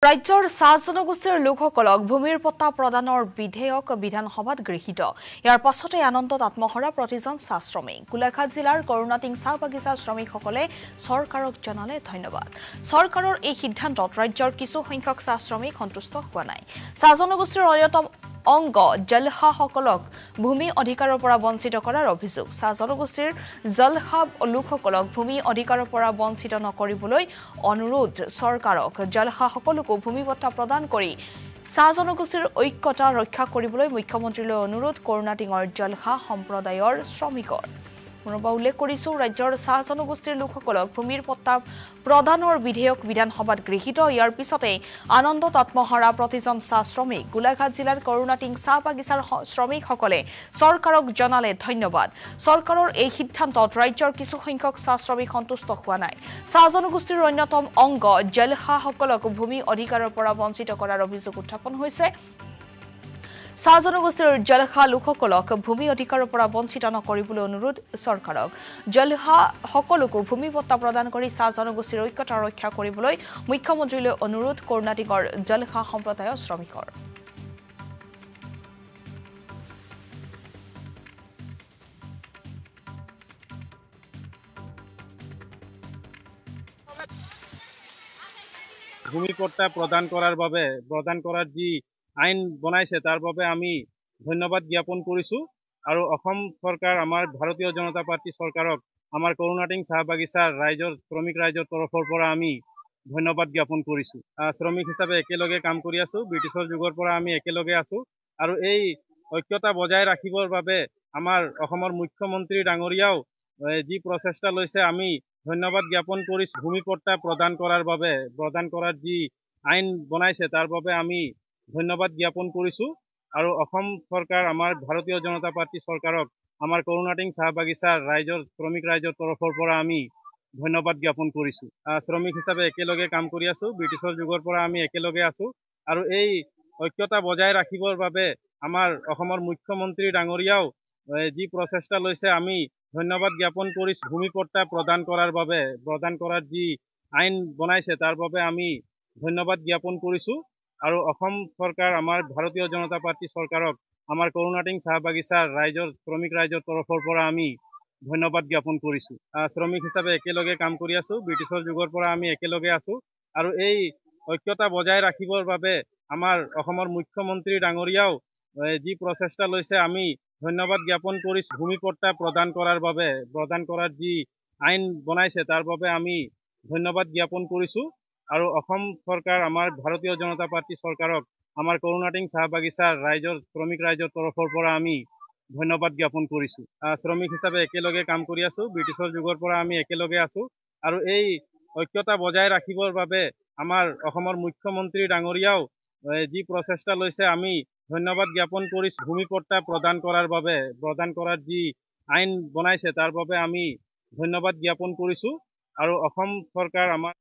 ৰাজ্যৰ চাহ জনগোষ্ঠীৰ লোকসকলক ভূমিৰ পট্টা প্ৰদানৰ বিধেয়ক বিধানসভাত গৃহীত। ইয়াৰ পাছতে আনন্দত আত্মহৰা প্ৰতিজন চাহ শ্ৰমিক। গোলাঘাট জিলাৰ কৰুণাটিং চাহ বাগিচা শ্ৰমিকসকলে চৰকাৰক জনালে ধন্যবাদ। চৰকাৰৰ এই সিদ্ধান্তত ৰাজ্যৰ কিছু সংখ্যক চাহ শ্ৰমিক সন্তুষ্ট হোৱা নাই। চাহ জনগোষ্ঠীৰ অন্যতম অংগ জলহাসকলক ভূমি অধিকাৰৰ পৰা বঞ্চিত কৰাৰ অভিযোগ। চাহ জনগোষ্ঠীৰ জলহা লোকসকলক ভূমি অধিকাৰৰ পৰা বঞ্চিত নকৰিবলৈ অনুৰোধ চৰকাৰক। জলহাসকলকো ভূমি পট্টা প্ৰদান কৰি চাহ জনগোষ্ঠীৰ ঐক্যতা ৰক্ষা কৰিবলৈ মুখ্যমন্ত্ৰীলৈ অনুৰোধ কৰুণাটিঙৰ জলহা সম্প্ৰদায়ৰ শ্ৰমিকৰ। পুনৰবাৰ উল্লেখ কৰিছো, ৰাজ্যৰ চাহ জনগোষ্ঠীৰ লোকসকলক ভূমিৰ পট্টা প্ৰদানৰ বিধেয়ক বিধানসভাত গৃহীত। ইয়াৰ পিছতে আনন্দত আত্মহৰা প্ৰতিজন চাহ শ্ৰমিক। গোলাঘাট জিলাৰ কৰুণাটিং চাহ বাগিচাৰ শ্ৰমিকসকলে চৰকাৰক জনালে ধন্যবাদ। চৰকাৰৰ এই সিদ্ধান্তত ৰাজ্যৰ কিছু সংখ্যক চাহ শ্ৰমিক সন্তুষ্ট হোৱা নাই। চাহ জনগোষ্ঠীৰ অন্যতম অংগ জলহাসকলক ভূমি অধিকাৰৰ পৰা বঞ্চিত কৰাৰ অভিযোগ উত্থাপন হৈছে। চাহ জনগোষ্ঠীৰ জলহা লোকসকলক ভূমি অধিকাৰৰ পৰা বঞ্চিত নকৰিবলৈ অনুৰোধ চৰকাৰক। জলহা সকলোকো ভূমি পট্টা প্ৰদান কৰি চাহ জনগোষ্ঠীৰ ঐক্যতা ৰক্ষা কৰিবলৈ মুখ্যমন্ত্ৰীলৈ অনুৰোধ কৰুণাটিঙৰ জলহা সম্প্ৰদায়ৰ শ্ৰমিকৰ। ভূমি পট্টা প্ৰদান কৰাৰ যি আইন বনাইছে তাৰ বাবে আমি ধন্যবাদ জ্ঞাপন কৰিছো। আৰু অসম চৰকাৰ, আমাৰ ভাৰতীয় জনতা পাৰ্টি চৰকাৰক আমাৰ কৰুণাটিং চাহ বাগিচাৰ শ্ৰমিক ৰাইজৰ তৰফৰ পৰা আমি ধন্যবাদ জ্ঞাপন কৰিছো। শ্ৰমিক হিচাপে একেলগে কাম কৰি আছো, ব্ৰিটিছৰ যুগৰ পৰা আমি একেলগে আছো। আৰু এই ঐক্যতা বজাই ৰাখিবৰ বাবে আমাৰ অসমৰ মুখ্যমন্ত্ৰী ডাঙৰীয়াও যি প্ৰচেষ্টা লৈছে আমি ধন্যবাদ জ্ঞাপন কৰিছো। ভূমি পট্টা প্ৰদান কৰাৰ যি আইন বনাইছে তাৰ বাবে আমি ধন্যবাদ জ্ঞাপন কৰিছো। আৰু অসম চৰকাৰ, আমাৰ ভাৰতীয় জনতা পাৰ্টি চৰকাৰক আমাৰ কৰুণাটিং চাহ বাগিচাৰ শ্ৰমিক ৰাইজৰ তৰফৰ পৰা আমি ধন্যবাদ জ্ঞাপন কৰিছো। শ্ৰমিক হিচাপে একেলগে কাম কৰি আছো, ব্ৰিটিছৰ যুগৰ পৰা আমি একেলগে আছো। আৰু এই ঐক্যতা বজাই ৰাখিবৰ বাবে আমাৰ অসমৰ মুখ্যমন্ত্ৰী ডাঙৰীয়াও যি প্ৰচেষ্টা লৈছে আমি ধন্যবাদ জ্ঞাপন কৰিছো। ভূমি পট্টা প্ৰদান কৰাৰ যি আইন বনাইছে তাৰ বাবে আমি ধন্যবাদ জ্ঞাপন কৰিছো। আৰু অসম চৰকাৰ, আমাৰ ভাৰতীয় জনতা পাৰ্টি চৰকাৰক আমাৰ কৰুণাটিং চাহ বাগিচাৰ শ্ৰমিক ৰাইজৰ তৰফৰ পৰা আমি ধন্যবাদ জ্ঞাপন কৰিছো। শ্ৰমিক হিচাপে একেলগে কাম কৰি আছো, ব্ৰিটিছৰ যুগৰ পৰা আমি একেলগে আছো। আৰু এই ঐক্যতা বজাই ৰাখিবৰ বাবে আমাৰ অসমৰ মুখ্যমন্ত্ৰী ডাঙৰীয়াও যি প্ৰচেষ্টা লৈছে আমি ধন্যবাদ জ্ঞাপন কৰিছো। ভূমি পট্টা প্ৰদান কৰাৰ যি আইন বনাইছে তাৰ বাবে আমি ধন্যবাদ জ্ঞাপন কৰিছো। আৰু অসম চৰকাৰ, আমাৰ ভাৰতীয় জনতা পাৰ্টি চৰকাৰক আমাৰ কৰুণাটিং চাহ বাগিচাৰ শ্ৰমিক ৰাইজৰ তৰফৰ পৰা আমি ধন্যবাদ জ্ঞাপন কৰিছো। শ্ৰমিক হিচাপে একেলগে কাম কৰি আছো, ব্ৰিটিছৰ যুগৰ পৰা আমি একেলগে আছো। আৰু এই ঐক্যতা বজাই ৰাখিবৰ বাবে আমাৰ অসমৰ মুখ্যমন্ত্ৰী ডাঙৰীয়াও যি প্ৰচেষ্টা লৈছে আমি ধন্যবাদ জ্ঞাপন কৰিছো। ভূমি পট্টা প্ৰদান কৰাৰ যি আইন বনাইছে তাৰ বাবে আমি ধন্যবাদ জ্ঞাপন কৰিছো। আৰু অসম চৰকাৰ, আমাৰ